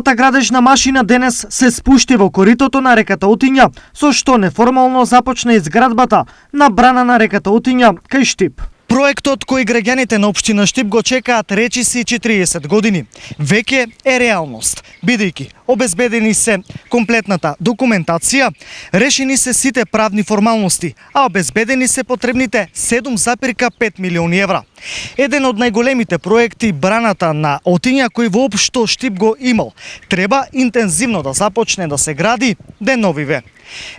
Новата градежна машина денес се спушти во коритото на реката Утиња, со што неформално започна изградбата на брана на реката Утиња кај Штип. Проектот кој граѓаните на општина Штип го чекаат речиси 40 години, веќе е реалност, бидејќи обезбедени се комплетната документација, решени се сите правни формалности, а обезбедени се потребните 7,5 милиони евра. Еден од најголемите проекти, браната на Утиња, кој воопшто Штип го имал, треба интензивно да започне да се гради деновиве.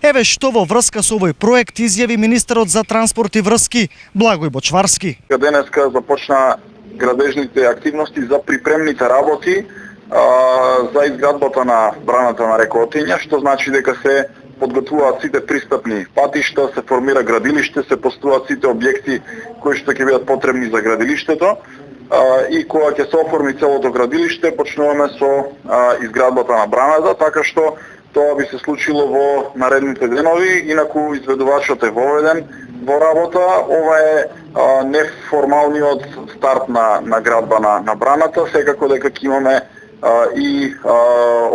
Еве што во врска со овој проект изјави министерот за транспорт и врски Благој Бочварски. Денеска започна градежните активности за припремните работи за изградбата на браната на река Утиња, што значи дека се подготвуваат сите пристапни патишта, се формира градилиште, се постуваат сите објекти кои што ќе бидат потребни за градилиштето и кога ќе се оформи целото градилиште, почнуваме со изградбата на браната, така што тоа би се случило во наредните денови, инаку изведувачот е воведен во работа. Ова е неформалниот старт на градба на браната, секако дека ќе имаме и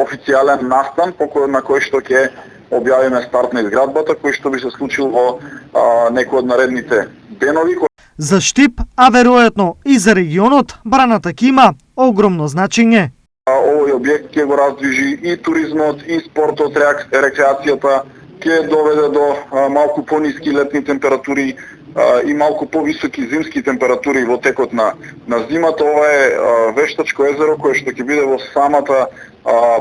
официјален настан на кој што ќе објавиме старт на изградбата, кој што би се случил во некој од наредните денови. За Штип, а веројатно и за регионот, браната ќе има огромно значење. Овој објект ќе го раздвижи и туризмот, и спортот, рекреацијата, ќе доведе до малку пониски летни температури и малку повисоки зимски температури во текот на зимата. Ова е вештачко езеро кое што ќе биде во самата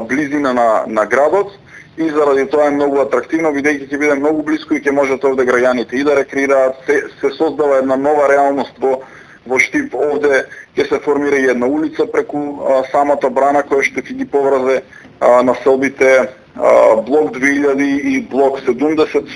близина на градот и заради тоа е многу атрактивно, бидејќи ќе биде многу блиско и ќе можат овде граѓаните и да рекреираат. Се создава една нова реалност во Штип. Овде ќе се формира и една улица преку самата брана која што ќе ги поврзе населбите блок 2000 и блок 70